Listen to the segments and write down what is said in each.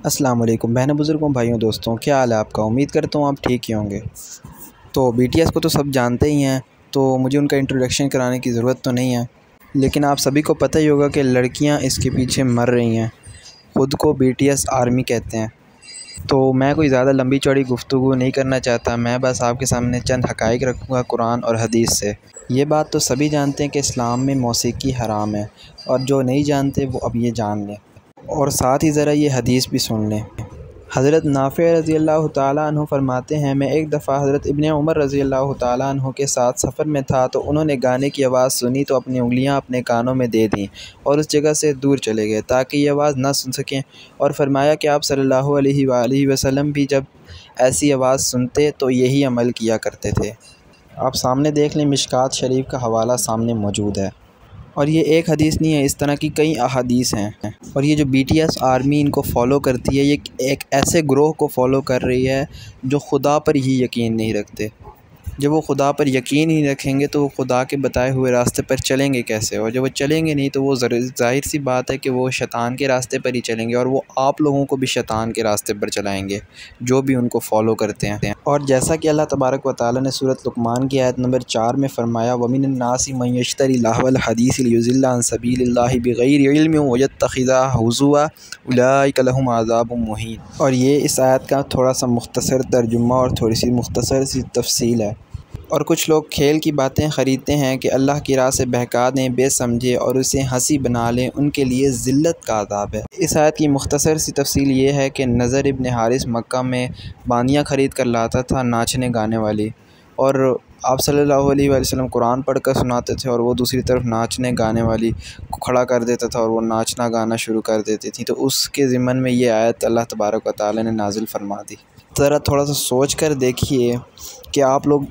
السلام علیکم بہنوں بزرگوں بھائیوں دوستوں، کیا حال ہے آپ کا؟ امید کرتا ہوں آپ ٹھیک ہی ہوں گے۔ تو بی ٹی ایس کو تو سب جانتے ہی ہیں، تو مجھے ان کا انٹروڈکشن کرانے کی ضرورت تو نہیں ہے، لیکن آپ سبھی کو پتہ ہی ہوگا کہ لڑکیاں اس کے پیچھے مر رہی ہیں۔ خود کو بی ٹی ایس آرمی کہتے ہیں۔ تو میں کوئی زیادہ لمبی چوڑی گفتگو نہیں کرنا چاہتا، میں بس آپ کے سامنے چند حقائق رکھوں گا قرآن اور حدیث سے۔ یہ بات تو سبھی جانتے ہیں کہ اسلام میں موسیقی حرام ہے، اور جو نہیں جانتے وہ اب یہ جان لیں، اور ساتھ ہی ذرا یہ حدیث بھی سن لیں۔ حضرت نافع رضی اللہ تعالیٰ عنہ فرماتے ہیں، میں ایک دفعہ حضرت ابن عمر رضی اللہ تعالیٰ عنہ کے ساتھ سفر میں تھا، تو انہوں نے گانے کی آواز سنی تو اپنی انگلیاں اپنے کانوں میں دے دیں اور اس جگہ سے دور چلے گئے تاکہ یہ آواز نہ سن سکیں، اور فرمایا کہ آپ صلی اللہ علیہ وآلہ وسلم بھی جب ایسی آواز سنتے تو یہی عمل کیا کرتے تھے۔ آپ سامنے دیکھ لیں، مشکوٰۃ شریف کا حوالہ سامنے موجود ہے، اور یہ ایک حدیث نہیں ہے، اس طرح کی کئی احادیث ہیں۔ اور یہ جو بی ٹی ایس آرمی ان کو فالو کرتی ہے، یہ ایک ایسے گروہ کو فالو کر رہی ہے جو خدا پر ہی یقین نہیں رکھتے۔ جب وہ خدا پر یقین ہی رکھیں گے تو وہ خدا کے بتائے ہوئے راستے پر چلیں گے کیسے؟ اور جب وہ چلیں گے نہیں تو وہ ظاہر سی بات ہے کہ وہ شیطان کے راستے پر ہی چلیں گے، اور وہ آپ لوگوں کو بھی شیطان کے راستے پر چلائیں گے جو بھی ان کو فالو کرتے ہیں۔ اور جیسا کہ اللہ تبارک و تعالیٰ نے سورۃ لقمان کی آیت نمبر 4 میں فرمایا، وَمِنَ النَّاسِ مَن يَشْتَرِي لَهْوَ الْحَدِيثِ لِيُضِلَّ عَن سَبِيلِ اللَّهِ بِغَيْرِ عِلْمٍ وَيَتَّخِذَهَا هُزُوًا أُولَٰئِكَ لَهُمْ عَذَابٌ مُّهِينٌ۔ اور یہ اس آیت کا تھوڑا سا مختصر ترجمہ اور تھوڑی سی مختصر سی تفصیل ہے۔ اور کچھ لوگ کھیل کی باتیں خریدتے ہیں کہ اللہ کی راہ سے بہکا دیں بے سمجھے اور اسے ہنسی بنا لیں، ان کے لیے ذلت کا عذاب ہے۔ اس آیت کی مختصر سی تفصیل یہ ہے کہ نضر ابن حارث مکہ میں بانیاں خرید کر لاتا تھا، ناچنے گانے والی، اور آپ صلی اللہ علیہ وآلہ وسلم قرآن پڑھ کر سناتے تھے، اور وہ دوسری طرف ناچنے گانے والی کو کھڑا کر دیتا تھا اور وہ ناچنا گانا شروع کر دیتی تھی۔ تو اس کے ضمن میں یہ آیت اللہ تبارک و تعالیٰ نے نازل فرما دی۔ ذرا تھوڑا سا سوچ کر دیکھیے کہ آپ لوگ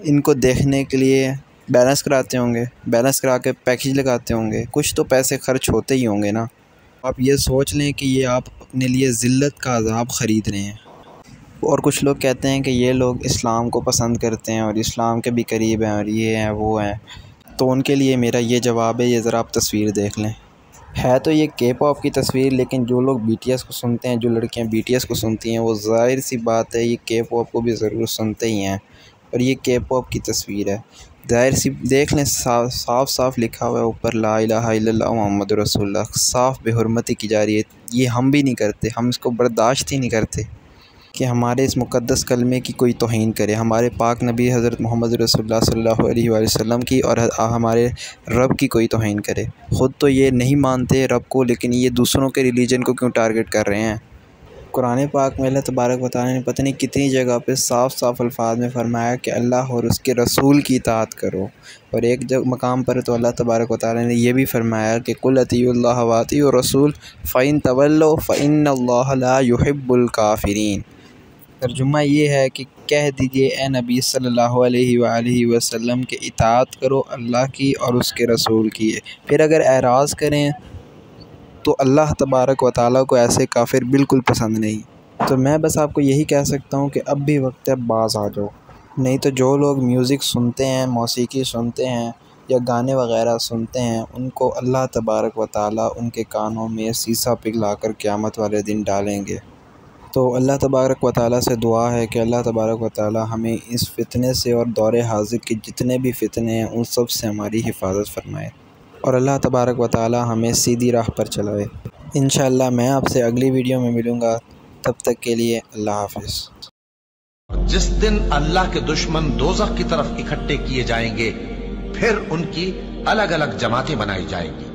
ان کو دیکھنے کے لیے بیلنس کراتے ہوں گے، بیلنس کرا کے پیکیج لگاتے ہوں گے، کچھ تو پیسے خرچ ہوتے ہی ہوں گے نا۔ آپ یہ سوچ لیں کہ یہ آپ اپنے لیے ذلت کا عذاب خرید رہے ہیں۔ اور کچھ لوگ کہتے ہیں کہ یہ لوگ اسلام کو پسند کرتے ہیں اور اسلام کے بھی قریب ہیں اور یہ ہیں وہ ہیں، تو ان کے لیے میرا یہ جواب ہے، یہ ذرا آپ تصویر دیکھ لیں۔ ہے تو یہ کے پاپ کی تصویر، لیکن جو لوگ بی ٹی ایس کو سنتے ہیں، جو لڑکیاں بی ٹی ایس کو سنتی ہیں، وہ ظاہر سی بات ہے یہ کے پاپ کو بھی ضرور سنتے ہی ہیں، اور یہ کے پاپ کی تصویر ہے۔ ظاہر سی دیکھ لیں، صاف صاف لکھا ہوا ہے اوپر، لا الہ الا اللہ محمد رسول اللہ، صاف بے حرمتی کی جا رہی ہے۔ یہ ہم بھی نہیں کرتے، ہم اس کو برداشت ہی نہیں کرتے کہ ہمارے اس مقدس کلمے کی کوئی توہین کرے، ہمارے پاک نبی حضرت محمد رسول اللہ صلی اللہ علیہ وآلہ وسلم کی اور ہمارے رب کی کوئی توہین کرے۔ خود تو یہ نہیں مانتے رب کو، لیکن یہ دوسروں کے ریلیجن کو کیوں ٹارگٹ کر رہے ہیں؟ قرآن پاک میں اللہ تبارک و تعالیٰ نے پتہ نہیں کتنی جگہ پہ صاف صاف الفاظ میں فرمایا کہ اللہ اور اس کے رسول کی اطاعت کرو، اور ایک مقام پر تو اللہ تبارک و تعالیٰ نے یہ بھی فرمایا کہ قل اطیعوا اللہ واطیعوا الرسول فإن تولوا فإن اللہ لا يحب الکافرین۔ ترجمہ یہ ہے کہ کہہ دیجئے اے نبی صلی اللہ علیہ وآلہ وسلم کہ اطاعت کرو اللہ کی اور اس کے رسول کی، پھر اگر اعراض کریں تو اللہ تبارک و تعالیٰ کو ایسے کافر بالکل پسند نہیں۔ تو میں بس آپ کو یہی کہہ سکتا ہوں کہ اب بھی وقت ہے، باز آ جاؤ، نہیں تو جو لوگ میوزک سنتے ہیں، موسیقی سنتے ہیں یا گانے وغیرہ سنتے ہیں، ان کو اللہ تبارک و تعالیٰ ان کے کانوں میں سیسا پگھلا کر قیامت والے دن ڈالیں گے۔ تو اللہ تبارک و تعالیٰ سے دعا ہے کہ اللہ تبارک و تعالیٰ ہمیں اس فتنے سے اور دور حاضر کے جتنے بھی فتنے ہیں ان سب سے ہماری حفاظت فرمائے، اور اللہ تبارک و تعالیٰ ہمیں سیدھی راہ پر چلائے۔ انشاءاللہ میں آپ سے اگلی ویڈیو میں ملوں گا، تب تک کے لیے اللہ حافظ۔ جس دن اللہ کے دشمن دوزخ کی طرف اکٹھے کیے جائیں گے، پھر ان کی الگ الگ جماعتیں بنائی جائیں گی،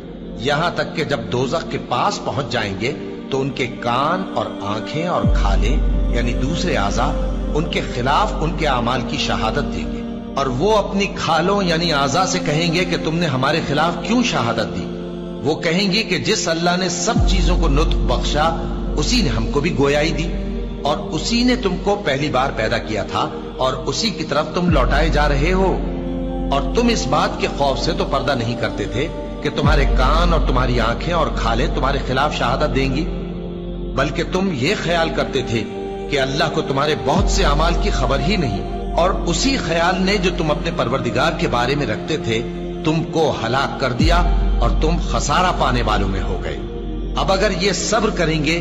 یہاں تک کہ جب دوزخ کے پاس پہنچ جائیں گے تو ان کے کان اور آنکھیں اور کھالیں یعنی دوسرے اعضاء ان کے خلاف ان کے اعمال کی شہادت دیں گے، اور وہ اپنی کھالوں یعنی اعضاء سے کہیں گے کہ تم نے ہمارے خلاف کیوں شہادت دی؟ وہ کہیں گی کہ جس اللہ نے سب چیزوں کو نطق بخشا اسی نے ہم کو بھی گویائی دی، اور اسی نے تم کو پہلی بار پیدا کیا تھا اور اسی کی طرف تم لوٹائے جا رہے ہو، اور تم اس بات کے خوف سے تو پردہ نہیں کرتے تھے کہ تمہارے کان اور تمہاری آنکھیں اور کھالیں تمہارے خلاف شہادت دیں گی، بلکہ تم یہ خیال کرتے تھے کہ اللہ کو تمہارے بہت سے اعمال کی خبر ہی نہیں، اور اسی خیال نے جو تم اپنے پروردگار کے بارے میں رکھتے تھے تم کو ہلاک کر دیا اور تم خسارہ پانے والوں میں ہو گئے۔ اب اگر یہ صبر کریں گے